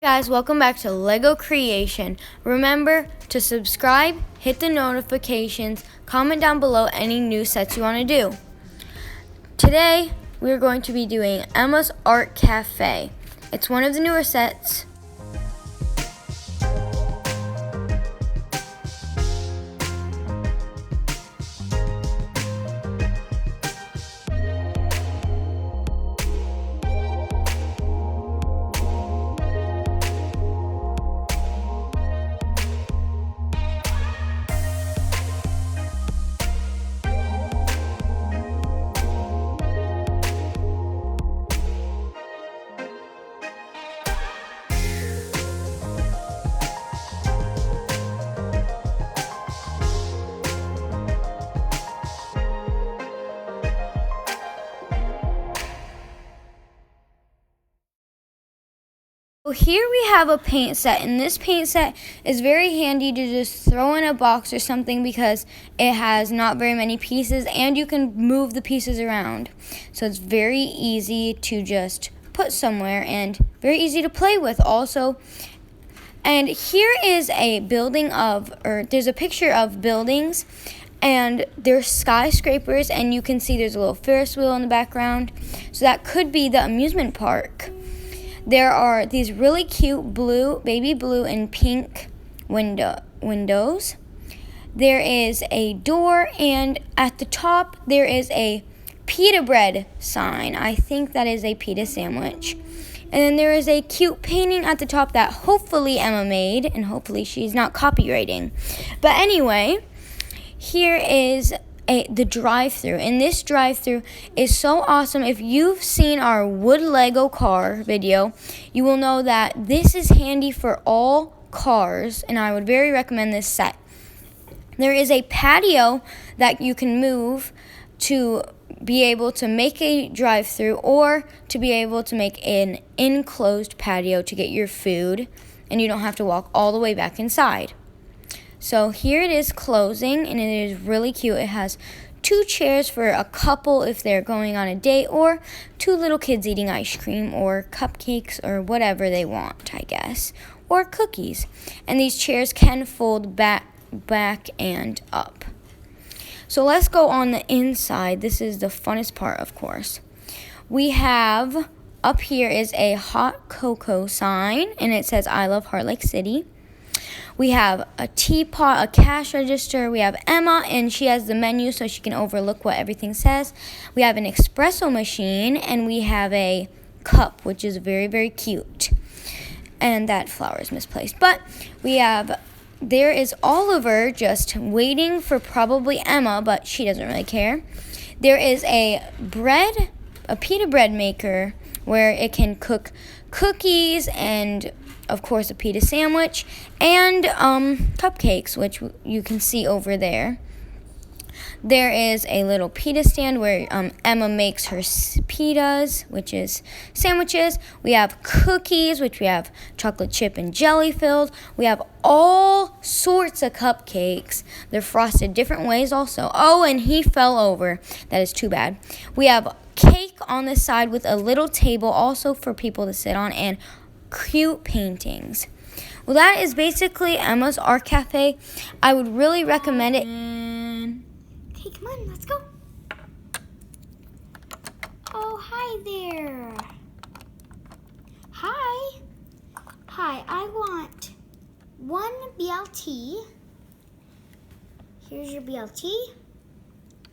Guys, welcome back to Lego Creation. Remember to subscribe, hit the notifications, comment down below any new sets you want to do. Today, we're going to be doing Emma's Art Cafe. It's one of the newer sets. So here we have a paint set, and this paint set is very handy to just throw in a box or something because it has not very many pieces and you can move the pieces around. So it's very easy to just put somewhere and very easy to play with also. And here is a there's a picture of buildings, and there's skyscrapers, and you can see there's a little Ferris wheel in the background. So that could be the amusement park. There are these really cute baby blue and pink windows. There is a door, and at the top there is a pita bread sign. I think that is a pita sandwich. And then there is a cute painting at the top that hopefully Emma made, and hopefully she's not copywriting. But anyway, here is the drive-thru, and this drive-thru is so awesome. If you've seen our wood Lego car video, you will know that this is handy for all cars, and I would very recommend this set. There is a patio that you can move to be able to make a drive-thru, or to be able to make an enclosed patio to get your food, and you don't have to walk all the way back inside. So here it is closing, and it is really cute. It has 2 chairs for a couple if they're going on a date, or 2 little kids eating ice cream or cupcakes or whatever they want, I guess, or cookies. And these chairs can fold back and up. So let's go on the inside. This is the funnest part, of course. We have up here is a hot cocoa sign, and it says I love Heart Lake City. We have a teapot, a cash register. We have Emma, and she has the menu so she can overlook what everything says. We have an espresso machine, and we have a cup, which is very, very cute. And that flower is misplaced. But there is Oliver just waiting for probably Emma, but she doesn't really care. There is a pita bread maker where it can cook cookies and, of course, a pita sandwich and cupcakes, which you can see over there. There is a little pita stand where Emma makes her pitas, which is sandwiches. We have cookies, which we have chocolate chip and jelly filled. We have all sorts of cupcakes. They're frosted different ways also. Oh, and he fell over. That is too bad. We have cake on the side with a little table also for people to sit on, and cute paintings. Well, that is basically Emma's Art Cafe. I would really recommend it. Okay, come on, let's go. Oh, hi there. Hi. Hi, I want 1 BLT. Here's your BLT.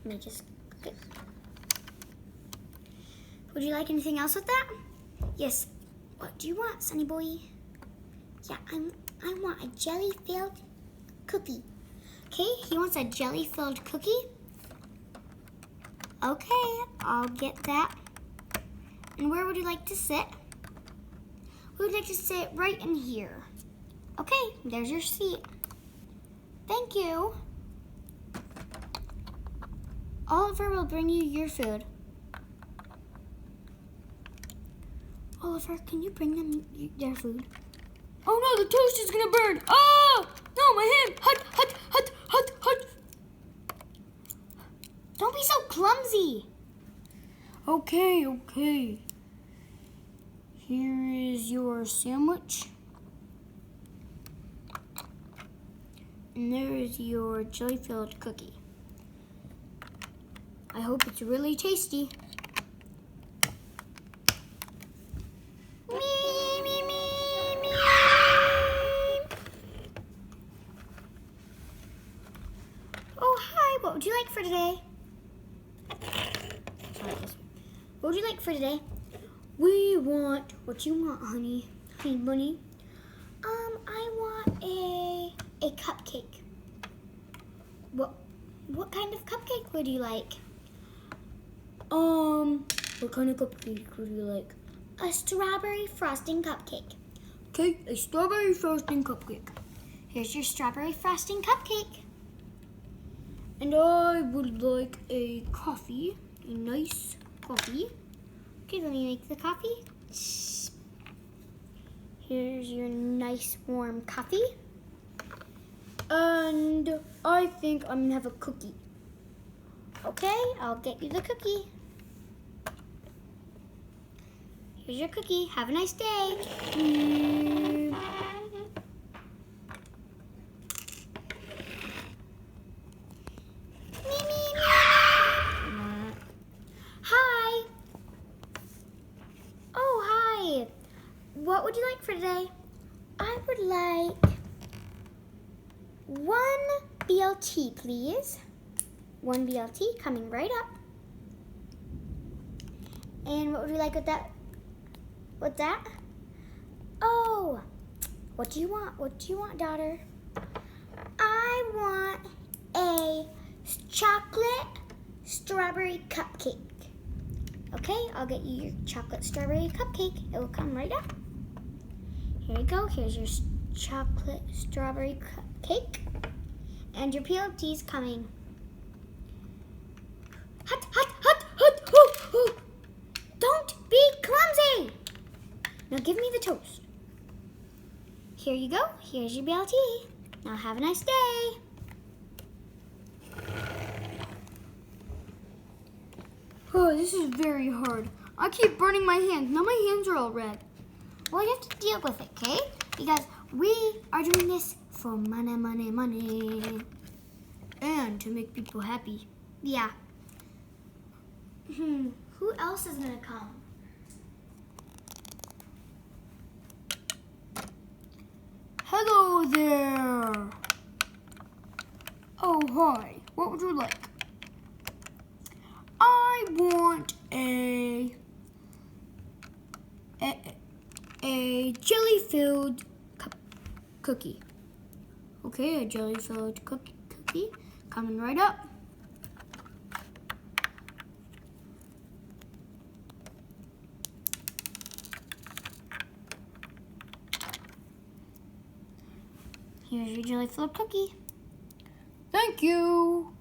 Let me just... Would you like anything else with that? Yes. What do you want, Sonny boy? Yeah, I want a jelly-filled cookie. Okay, he wants a jelly-filled cookie. Okay, I'll get that. And where would you like to sit? We would like to sit right in here. Okay, there's your seat. Thank you. Oliver will bring you your food. Oliver, can you bring them their food? Oh no, the toast is gonna burn! Oh! No, my hand! Hut! Don't be so clumsy! Okay. Here is your sandwich. And there is your jelly-filled cookie. I hope it's really tasty. Me, me, me, me. Oh, hi. What would you like for today? What would you like for today? We want, what you want, honey? Honey bunny? I want a cupcake. What kind of cupcake would you like? What kind of cupcake would you like? A strawberry frosting cupcake. Okay, a strawberry frosting cupcake. Here's your strawberry frosting cupcake. And I would like a coffee, a nice coffee. Okay, let me make the coffee. Here's your nice warm coffee. And I think I'm gonna have a cookie. Okay, I'll get you the cookie. Here's your cookie. Have a nice day. Hi. Oh, hi. What would you like for today? I would like 1 BLT, please. 1 BLT coming right up. And what would you like with that? What's that? Oh, what do you want? What do you want, daughter? I want a chocolate strawberry cupcake. Okay, I'll get you your chocolate strawberry cupcake. It will come right up. Here you go. Here's your chocolate strawberry cupcake. And your PLT's coming. Hut, hut, hut, hut, hut, hut. Don't be clumsy. Now give me the toast. Here you go. Here's your BLT. Now have a nice day. Oh, this is very hard. I keep burning my hands. Now my hands are all red. Well, you have to deal with it, okay? Because we are doing this for money, money, money. And to make people happy. Yeah. Who else is gonna come? Hello there. Oh, hi. What would you like? I want a jelly-filled cookie. Okay, a jelly-filled cookie coming right up. Here's your jelly-filled cookie. Thank you.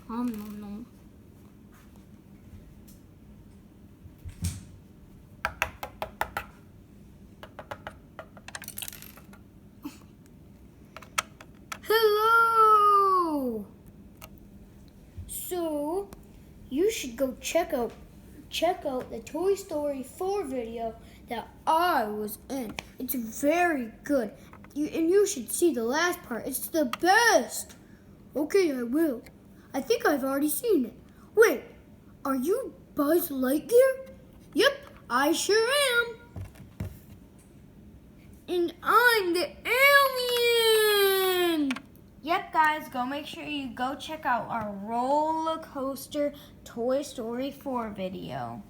Nom nom nom. Hello. So, you should go check out the Toy Story 4 video that I was in. It's very good. And you should see the last part. It's the best. Okay, I will. I think I've already seen it. Wait, are you Buzz Lightyear? Yep, I sure am. And I'm the alien. Yep, guys, go make sure you go check out our roller coaster Toy Story 4 video.